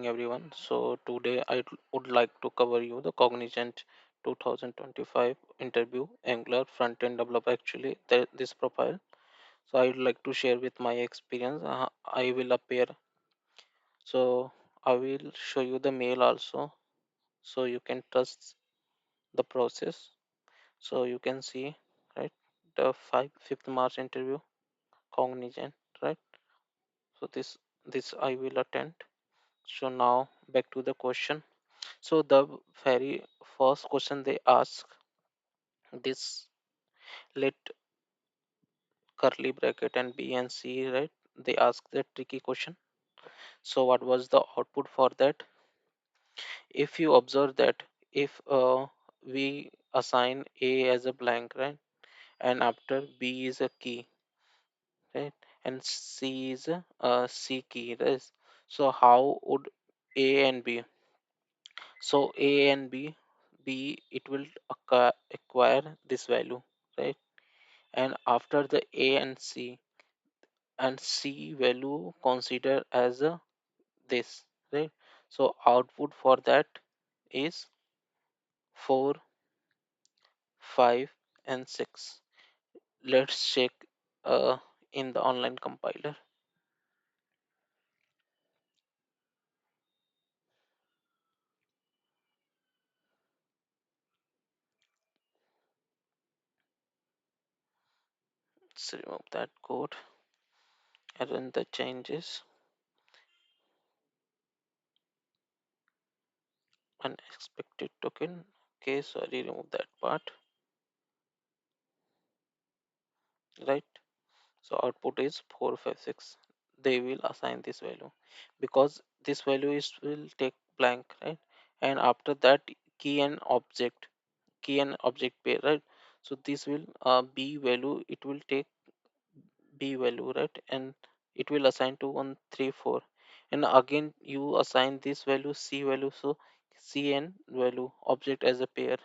morning, everyone. So today would like to cover you the Cognizant 2025 interview Angular front-end developer. Actually, this profile. So I would like to share with my experience. I will appear. So I will show you the mail also, so you can trust the process. So you can see, right, the 5th March interview Cognizant, right. So this I will attend. So now back to the question. So the very first question they ask, this, let curly bracket and B and C, right? They ask that tricky question. So what was the output for that? If you observe that, if we assign A as a blank, right, and after B is a key, right, and C is a C key, right? So how would A and B? So A and B it will acquire this value, right? And after the A and C value consider as a this, right. So output for that is 4, 5 and 6. Let's check uh, in the online compiler. Let's remove that code and run the changes. Unexpected token. Okay, sorry, remove that part, right. So output is 456. They will assign this value because this value is will take blank, right? And after that, key and object, pair, right? So this will b value. It will take b value, right? And it will assign to 134. And again, you assign this value c value. So c and value object as a pair,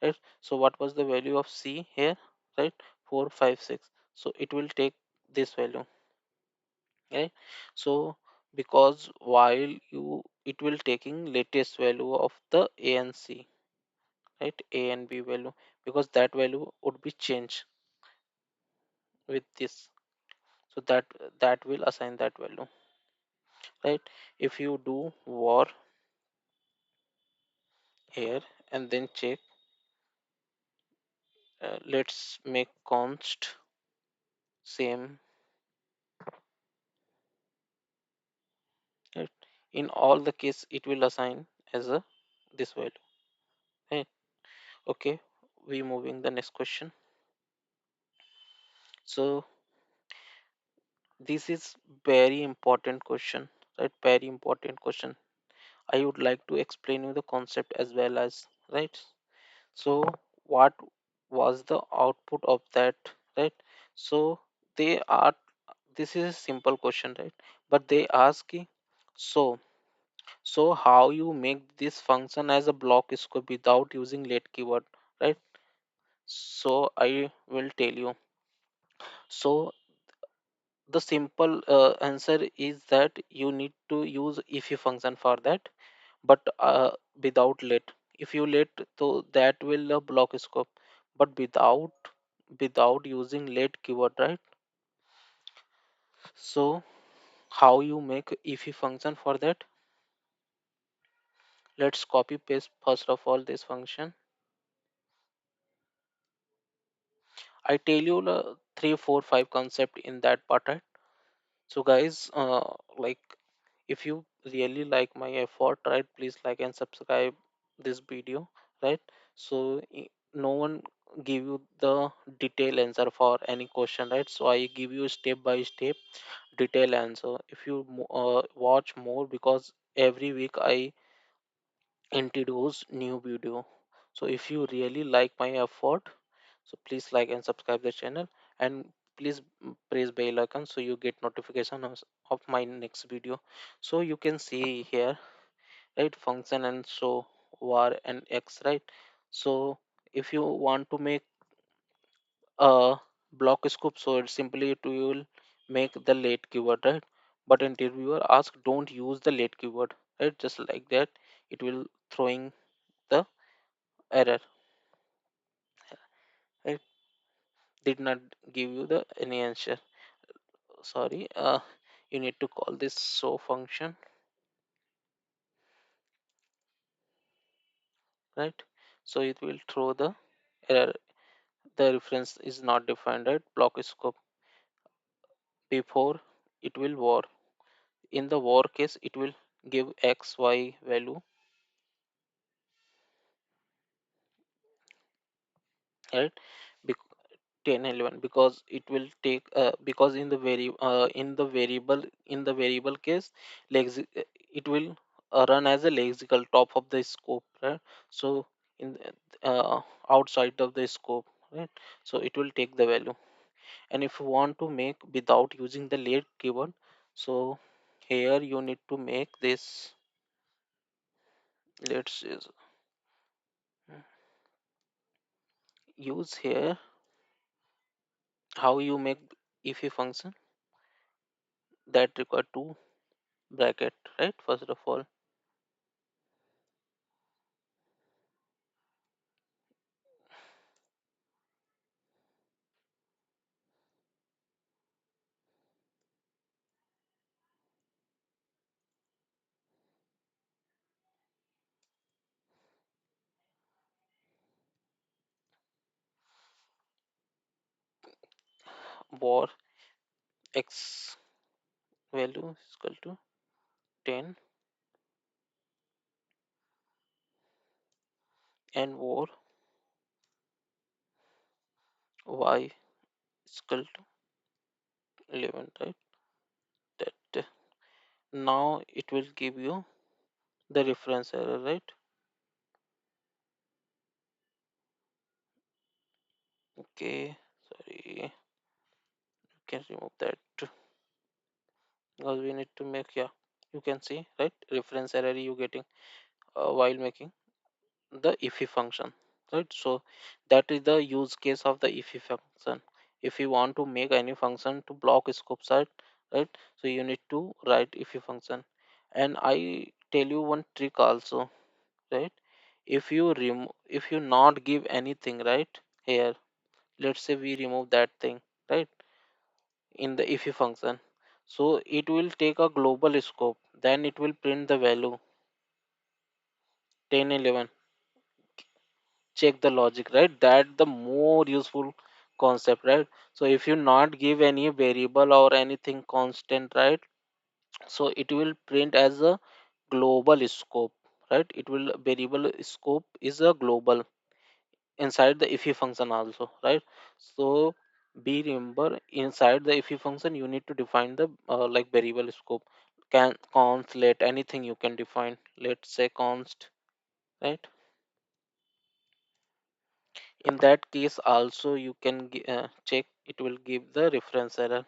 right. So what was the value of c here, right? 456. So it will take this value, right. So because while you it will taking latest value of the a and c, right, a and b value, because that value would be changed with this. So that will assign that value, right. If you do var here and then check, let's make const same, right. In all the case it will assign as a this value, right. Okay, we moving the next question. So this is very important question, right? Very important question. I would like to explain you the concept as well as, right. So what was the output of that, right? So they are, this is a simple question, right? But they ask so so how you make this function as a block scope without using let keyword, right? So I will tell you. So the simple answer is that you need to use if function for that, but without let. If you let, so that will block scope, but without using let keyword, right. So how you make if function for that? Let's copy paste first of all this function. I tell you the 3 4 5 concept in that part, right. So guys, like, if you really like my effort, right, please like and subscribe this video, right. So no one give you the detailed answer for any question, right. So I give you step by step detailed answer. If you watch more, because every week I introduce new video. So if you really like my effort, so please like and subscribe the channel, and please press bell icon so you get notification of my next video. So you can see here, right, function and so var and x, right. So if you want to make a block scope, so it's simply to will make the late keyword, right. But interviewer ask don't use the late keyword, right? Just like that, it will throwing the error, right? Did not give you the any answer. Sorry, you need to call this show function, right? So it will throw the error. The reference is not defined, right? Block scope before it will war. In the war case, it will give x y value, right? 10 11, because it will take because in the variable case, it will run as a lexical top of the scope, right? So in outside of the scope, right? So it will take the value. And if you want to make without using the late keyword, so here you need to make this, let's use here how you make if function that require two bracket, right? First of all, var x value is equal to 10 and var y is equal to 11, right? That now it will give you the reference error, right? Okay, sorry, you can remove that because we need to make, yeah, you can see, right? Reference error you getting while making the if function, right? So that is the use case of the if function. If you want to make any function to block scope side, right? So you need to write if function. And I tell you one trick also, right? If you not give anything, right? Here, let's say we remove that thing, right? In the if function, so it will take a global scope, then it will print the value 10 11. Check the logic, right? That the more useful concept, right? So if you not give any variable or anything constant, right? So it will print as a global scope, right? It will variable scope is a global inside the if function also, right? So be remember, inside the if function you need to define the like variable scope, can const let anything you can define, let's say const, right? In that case also you can check, it will give the reference error,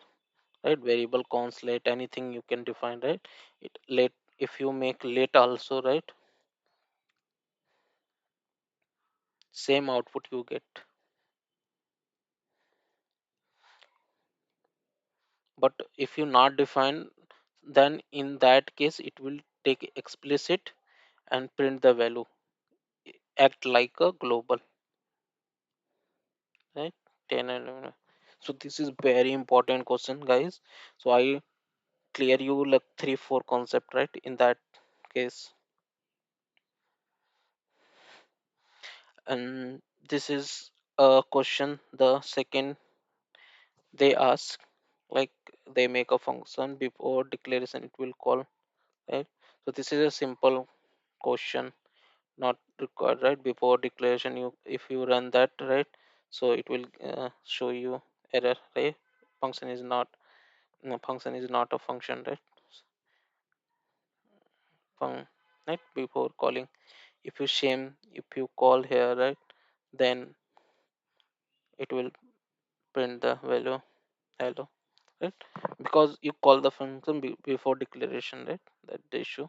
right? Variable const let anything you can define, right? It let, if you make let also, right? Same output you get. But if you not define, then in that case it will take explicit and print the value, act like a global, right? 10 and 11. So this is very important question, guys. So I clear you like 3 4 concept, right? In that case. And this is a question, the second they ask, like they make a function before declaration it will call, right? So this is a simple question, not required, right? Before declaration, you if you run that, right? So it will show you error, right? Function is not, no, function is not a function, right? Right, before calling, if you shame, if you call here, right, then it will print the value hello, right? Because you call the function before declaration, right? That the issue.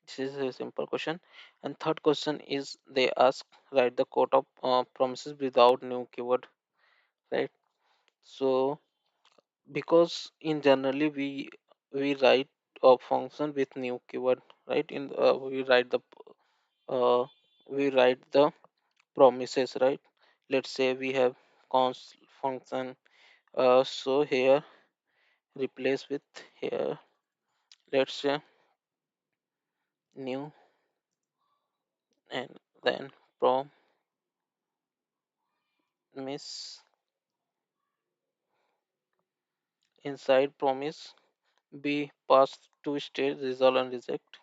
This is a simple question. And third question is they ask, write the code of promises without new keyword, right? So because in generally we write a function with new keyword, right? Uh, we write the promises, right? Let's say we have const function. So here replace with here. Let's say new and then promise. Inside promise be passed to state resolve and reject.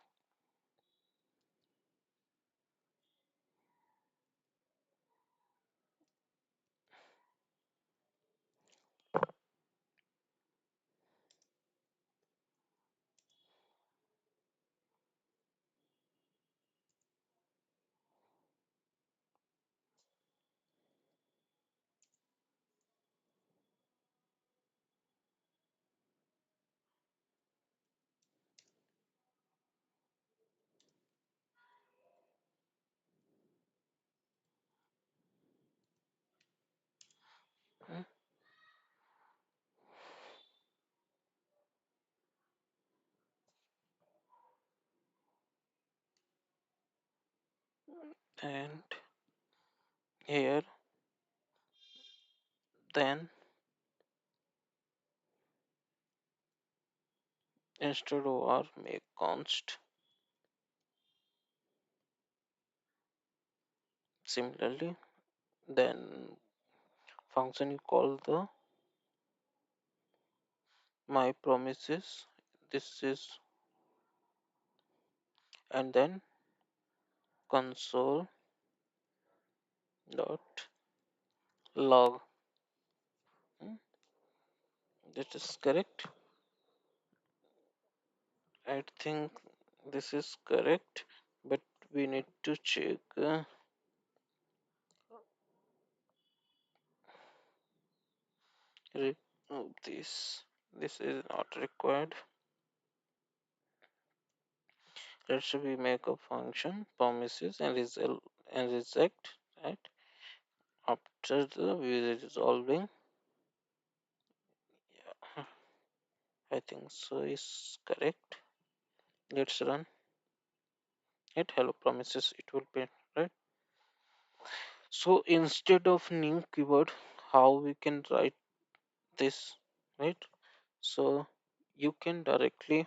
Mm, and here then instead of or make const. Similarly, then function you call the my promises. This is and then console dot log. Hmm, That is correct. I think this is correct, but we need to check. This. This is not required. Let's we make a function promises and result and reject, right? After the resolving, yeah, I think so is correct. Let's run it. Hello promises. It will be right. So instead of new keyword, how we can write this, right? So you can directly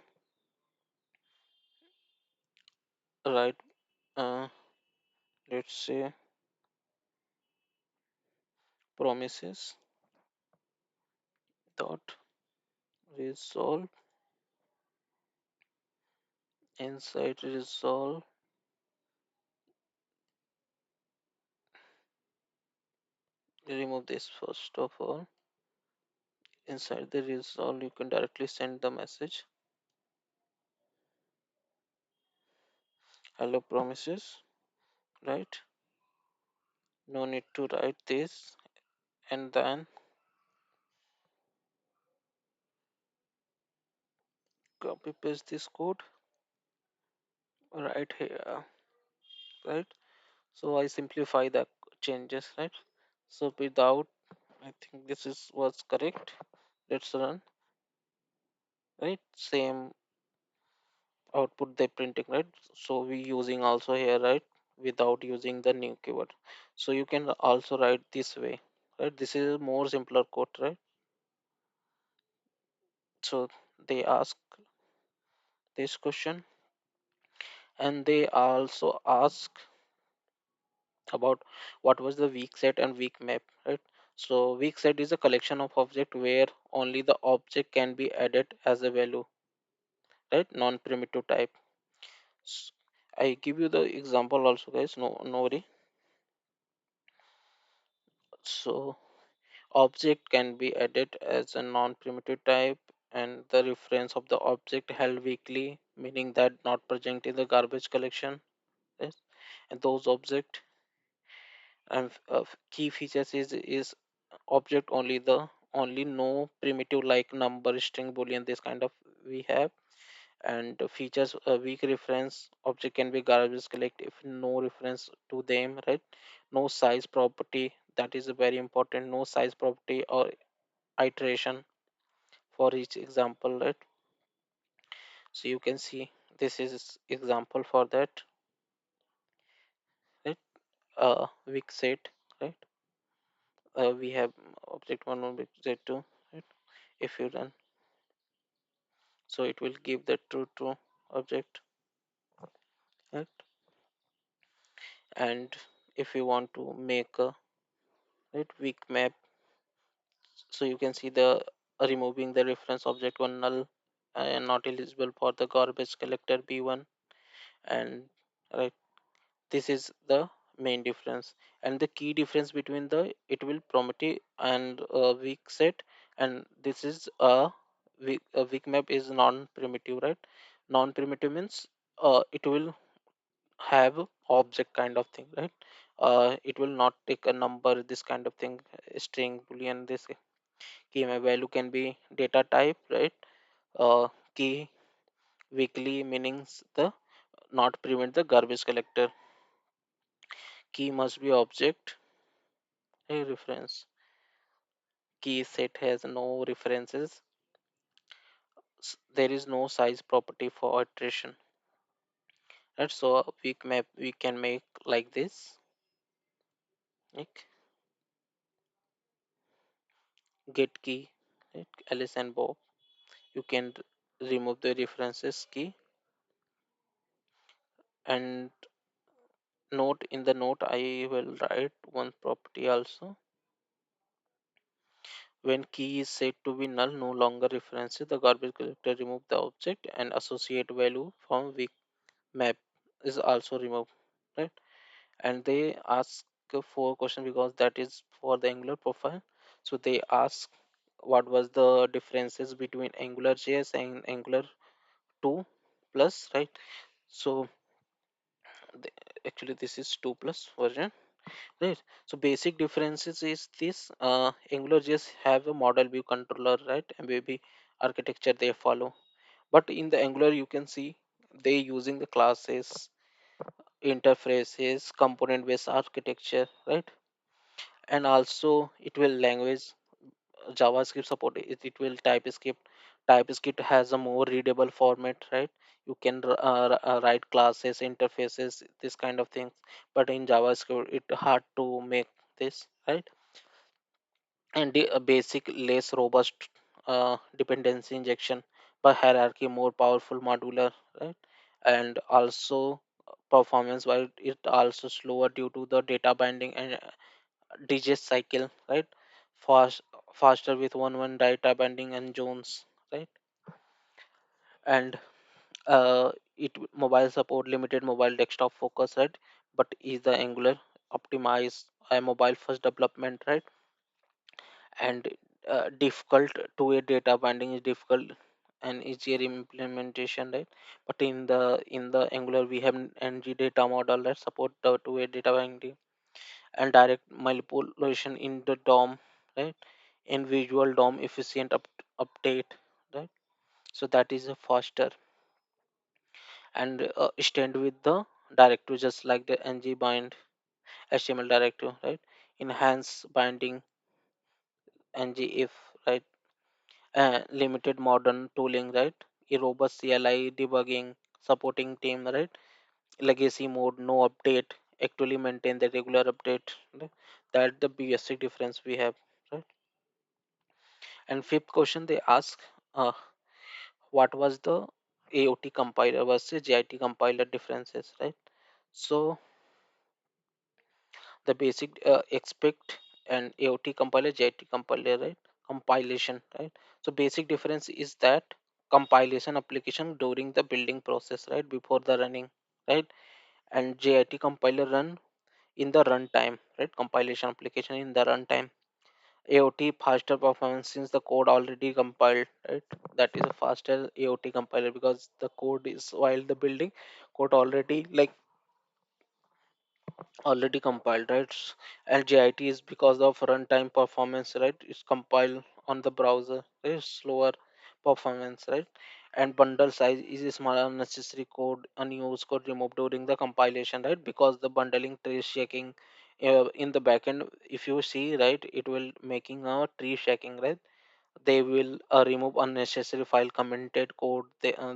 write, uh, let's say promises dot resolve. Inside resolve, remove this first of all. Inside the resolve, you can directly send the message hello promises, right? No need to write this, and then copy paste this code right here, right? So I simplify the changes, right? So without, I think this is was correct. Let's run, right? Same output they printing, right? So we using also here, right? Without using the new keyword. So you can also write this way, right? This is more simpler code, right? So they ask this question, and they also ask about what was the weak set and weak map, right? So weak set is a collection of object where only the object can be added as a value, right? Non-primitive type. S- I give you the example also, guys. No worry. So object can be added as a non-primitive type, and the reference of the object held weakly, meaning that not present in the garbage collection. Yes, and those object and key features is object only the only no primitive like number string boolean this kind of we have. And the features weak reference object can be garbage collect if no reference to them, right? No size property, that is very important. No size property or iteration for each example, right? So you can see this is example for that, right? Weak set, right? We have object one, object two, right? If you run, so it will give the true object, right? And if you want to make a right weak map, so you can see the removing the reference object one null and not eligible for the garbage collector b1, and right, this is the main difference. And the key difference between the it will primitive and weak set, and this is a weak map is non-primitive, right? Non-primitive means it will have object kind of thing, right? It will not take a number, this kind of thing, string boolean. This key my value can be data type, right? Key weekly meanings the not prevent the garbage collector. Key must be object a reference. Key set has no references. There is no size property for iteration, right? So a weak map we can make like this, like get key, right? Alice and Bob. You can remove the references key, and note in the note I will write one property also. When key is said to be null, no longer references the garbage collector, remove the object and associate value from weak map is also removed, right? And they ask four question because that is for the Angular profile. So they ask what was the differences between Angular JS and Angular 2 plus, right? So the, actually this is 2 plus version, right? So basic differences is this, AngularJS have a model view controller, right? And maybe architecture they follow. But in the Angular you can see they using the classes, interfaces, component based architecture, right? And also it will language, JavaScript support it will TypeScript has a more readable format, right? You can write classes, interfaces, this kind of things. But in JavaScript it hard to make this, right? And the basic less robust dependency injection, but hierarchy more powerful modular, right? And also performance wise it also slower due to the data binding and digest cycle, right? Fast Faster with one data binding and zones, right? And it mobile support limited mobile desktop focus, right? But is the Angular optimized a mobile first development, right? And difficult two-way data binding is difficult and easier implementation, right? But in the Angular we have ng data model that support the two-way data binding and direct manipulation in the DOM, right? In visual DOM efficient update, right? So that is a faster and stand with the directive just like the ng bind HTML directive, right? Enhance binding ng if, right? Limited modern tooling, right? A robust CLI debugging, supporting team, right? Legacy mode, no update, actually maintain the regular update. Right? That the basic difference we have, right? And fifth question they ask, uh, what was the AOT compiler versus JIT compiler differences, right? So the basic expect and AOT compiler, JIT compiler, right? Compilation, right? So basic difference is that compilation application during the building process, right? Before the running, right? And JIT compiler run in the runtime, right? Compilation application in the runtime. AOT faster performance since the code already compiled, right? That is a faster AOT compiler because the code is while the building code already compiled, right? And JIT is because of runtime performance, right? It's compiled on the browser, right? Slower performance, right? And bundle size is small unnecessary code, unused code removed during the compilation, right? Because the bundling tree shaking in the backend, if you see, right, it will making a tree shaking, right? They will remove unnecessary file commented code.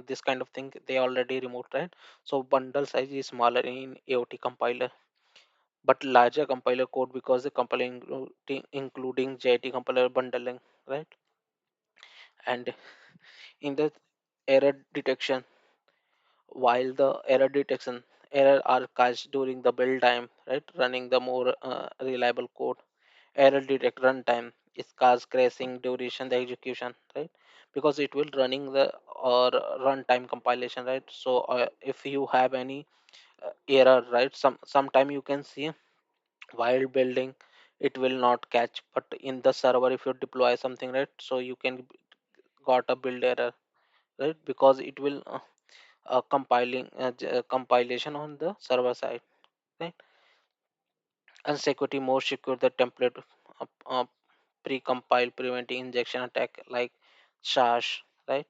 This kind of thing they already removed, right? So bundle size is smaller in AOT compiler, but larger compiler code because the compiler including JIT compiler bundling, right? And in the error detection, while the error are catched during the build time, right, running the more reliable code. Error detect runtime is cause crashing duration the execution, right? Because it will running the or runtime compilation, right? So if you have any error, right, sometime you can see while building it will not catch, but in the server if you deploy something, right, so you can got a build error, right, because it will compilation on the server side, right? And security more secure the template uh, uh, pre-compile preventing injection attack like shash, right?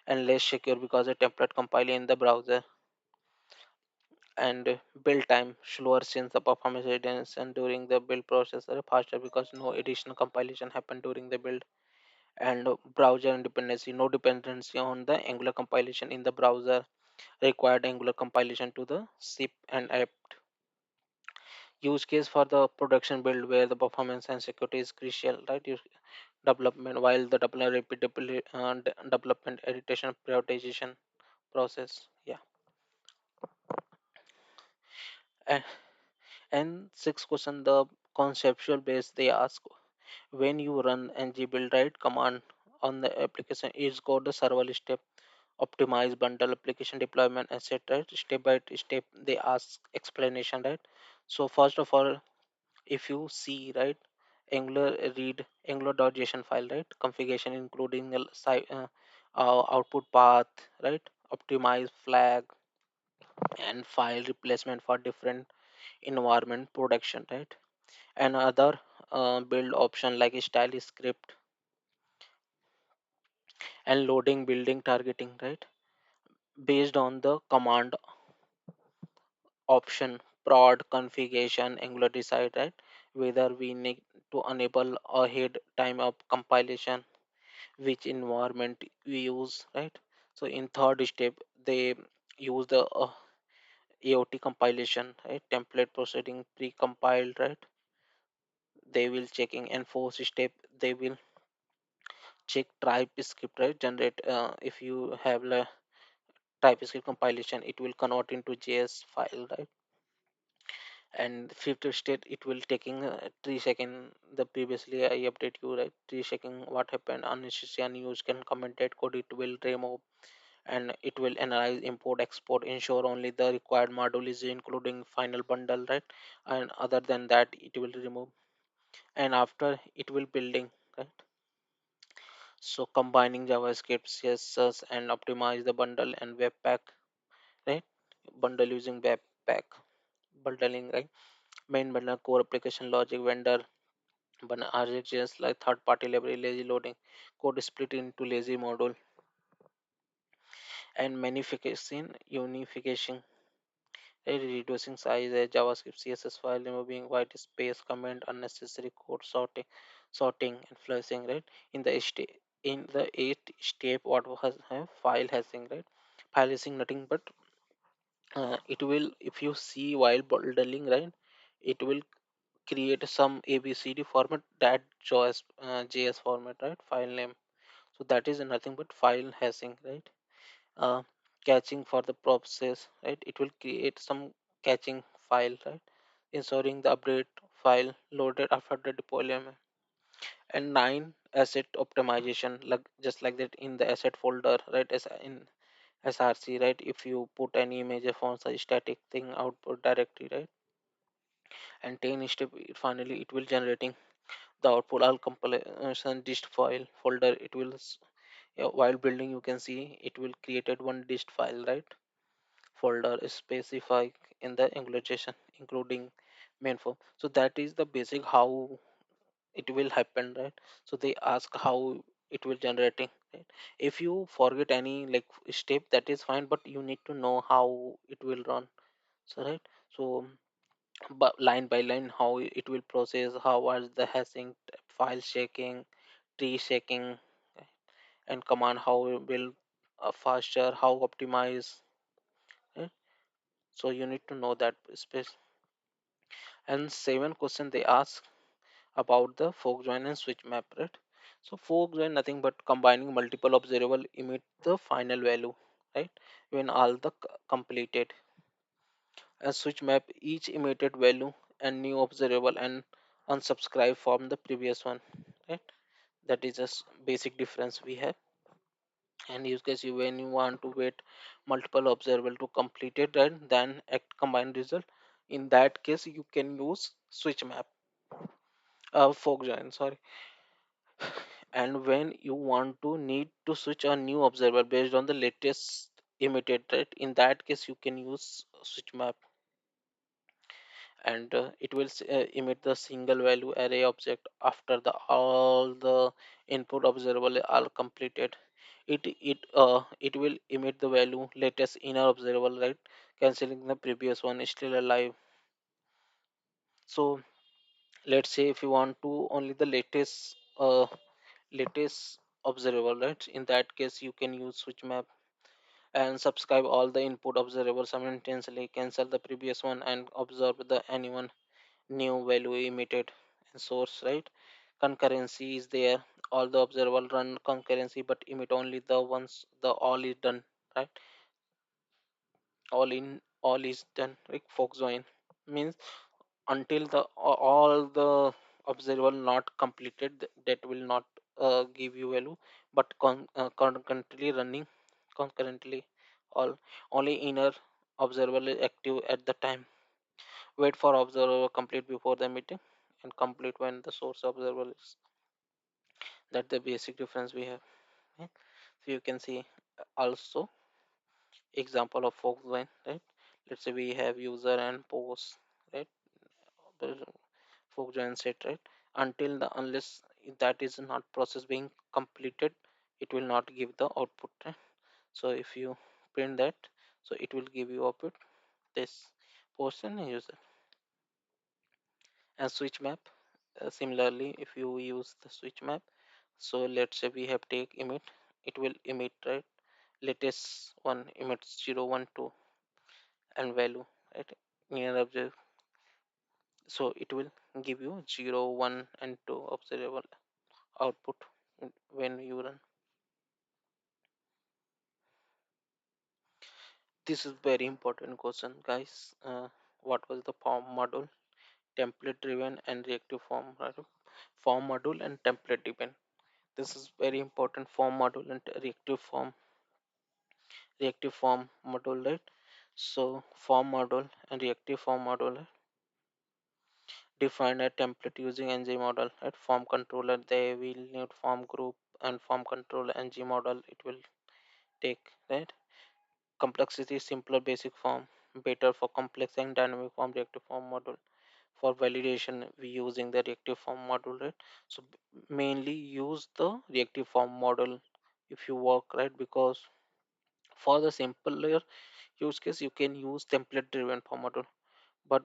And less secure because the template compile in the browser. And build time slower since the performance readiness and during the build process are faster because no additional compilation happen during the build. And browser independency, no dependency on the Angular compilation in the browser, required Angular compilation to the zip and app. Use case for the production build where the performance and security is crucial, right? Development, while the development editation prioritization process, yeah. and, and sixth question, the conceptual base they ask, when you run ng build right command on the application, it's got the several step, optimize bundle application deployment etc, right? Step by step they ask explanation, right? So first of all, if you see, right, angular read angular.json file, right, configuration including the output path, right, optimize flag and file replacement for different environment production, right? And other build option like style script and loading building targeting, right, based on the command option prod configuration angular decide, right, whether we need to enable ahead time of compilation, which environment we use, right? So in third step they use the AOT compilation, right, template proceeding pre-compiled, right, they will checking. And fourth step they will check TypeScript, right, generate if you have the TypeScript compilation it will convert into JS file, right? And fifth state it will taking 3 second, the previously I update you, right, 3 second what happened unnecessary unused can commented code it will remove. And it will analyze import export ensure only the required module is including final bundle, right? And other than that it will remove. And after it will building, right? So combining JavaScript CSS and optimize the bundle and webpack, right? Bundle using webpack bundling, right? Main bundle core application logic vendor but RxJS like third party library lazy loading code split into lazy module. And unification, right? Reducing size a JavaScript CSS file, removing white space comment unnecessary code sorting and flushing, right? In the in the eighth step what has have file hashing, right? File hashing nothing but it will, if you see while bundling, right, it will create some abcd format that JS format, right, file name. So that is nothing but file hashing, right? uh, Catching for the process, right, it will create some catching file, right, ensuring the update file loaded after the deployment. And nine, asset optimization, like just like that in the asset folder, right, as in SRC, right, if you put any major fonts a static thing output directly, right? And 10 step finally it will generating the output all compilation dist file folder, it will yeah, while building you can see it will created one dist file, right, folder is specified in the implementation including main form. So that is the basic how it will happen, right? So they ask how it will generating, right? If you forget any like step that is fine, but you need to know how it will run. So right, so but line by line how it will process, how was the hashing, file checking, tree shaking, and command how we build faster, how optimize. Right? So you need to know that space. And seven question they ask about the fork join and switch map, right? So fork join nothing but combining multiple observable emit the final value, right? When all the completed. And switch map each emitted value and new observable and unsubscribe from the previous one, right? That is just basic difference we have. And use case you when you want to wait multiple observable to complete it, right? Then act combined result. In that case, you can use switch map, fork join, sorry. And when you want to need to switch a new observer based on the latest emitted, right? In that case, you can use switch map, and it will emit the single value array object after the all the input observable are completed. It will emit the value latest inner observable, right? Canceling the previous one is still alive. So let's say if you want to only the latest observable, right? In that case, you can use switch map and subscribe all the input observable simultaneously, cancel the previous one and observe the anyone new value emitted and source, right? Concurrency is there, all the observable run concurrency but emit only the once the all is done, right? All is done, like fork join means until the all the observable not completed, that will not give you value, but concurrently running concurrently, all only inner observable is active at the time. Wait for observer complete before the meeting and complete when the source observer is. That's the basic difference we have. Okay? So you can see also example of fork join, right? Let's say we have user and post, right? The fork join set, right? Until the unless that is not process being completed, it will not give the output, right? So if you print that, so it will give you output this portion user. And switch map, similarly if you use the switch map, so let's say we have take emit, it will emit, right? Latest one emits 0 1 2 and value, right? Near object, so it will give you 0 1 and 2 observable output when you run. This is very important question, guys. What was the form module? Template driven and reactive form, right? Form module and template driven, this is very important. Form module and reactive form module, right? So form module and reactive form module, right? Define a template using ng model, right? Form controller, they will need form group and form controller ng model it will take, right? Complexity simpler basic form, better for complex and dynamic form reactive form module. For validation we using the reactive form module, right? So mainly use the reactive form model if you work, right? Because for the simpler use case you can use template driven form model, but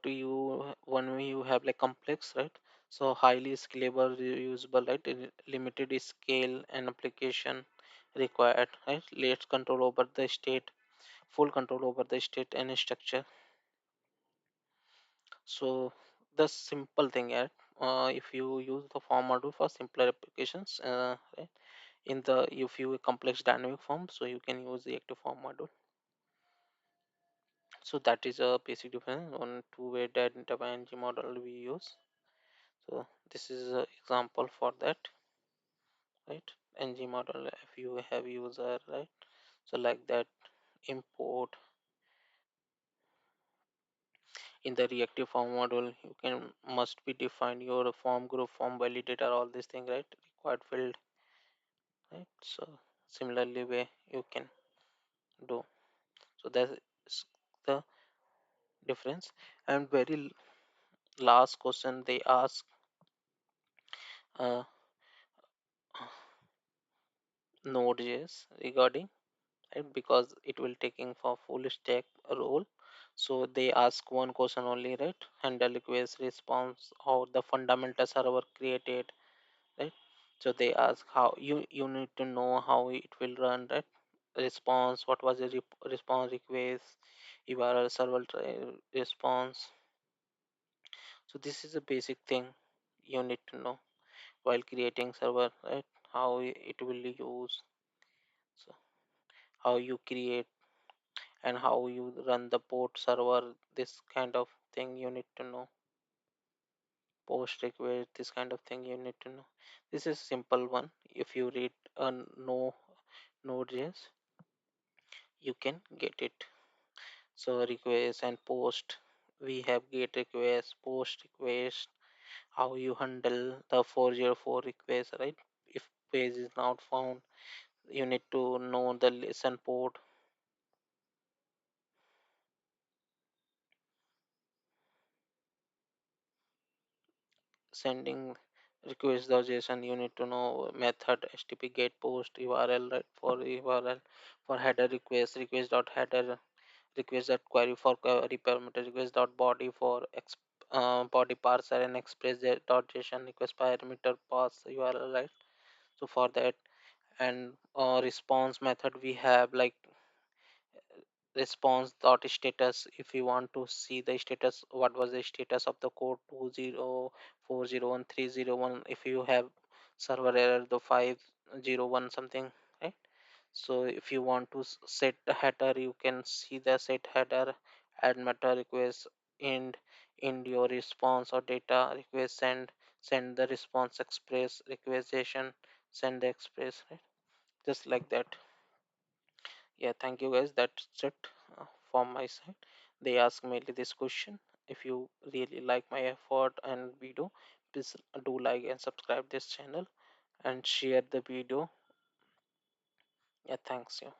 you when you have like complex, right? So highly scalable reusable, right? Limited scale and application required, right? Let's control over the state, full control over the state and structure. So the simple thing, yeah, if you use the form module for simpler applications, right? In the if you complex dynamic form, so you can use the active form module. So that is a basic difference on two-way data ng model we use. So this is an example for that, right? Ng model if you have user, right? So like that import in the reactive form module, you can must be defined your form group, form validator, all these things, right? Required field, right? So similarly way you can do. So that's the difference. And very last question they ask, uh, Node.js regarding, right? Because it will taking for full stack role. So they ask one question only, right? Handle request response or the fundamental server created, right? So they ask how you need to know how it will run, right? Response, what was the response request, URL server response. So this is a basic thing you need to know while creating server, right? How it will use, so how you create and how you run the port server, this kind of thing you need to know. Post request, this kind of thing you need to know. This is simple one. If you read a no node.js, you can get it. So request and post, we have get request, post request, how you handle the 404 request, right? If page is not found, you need to know the listen port. Sending request the JSON, you need to know method http get post URL, right? For URL, for header request, request dot header, request dot query for query parameter, request dot body for body parser, and express dot JSON request parameter pass URL, right? So for that, and response method we have like response dot status. If you want to see the status, what was the status of the code 204013001, if you have server error the 501 something, right? So if you want to set the header, you can see the set header, add meta request, end your response or data request, send the response express requestation, send the express, right? Just like that. Yeah, thank you guys. That's it from my side. They asked me this question. If you really like my effort and video, please do like and subscribe this channel and share the video. Yeah, thanks you.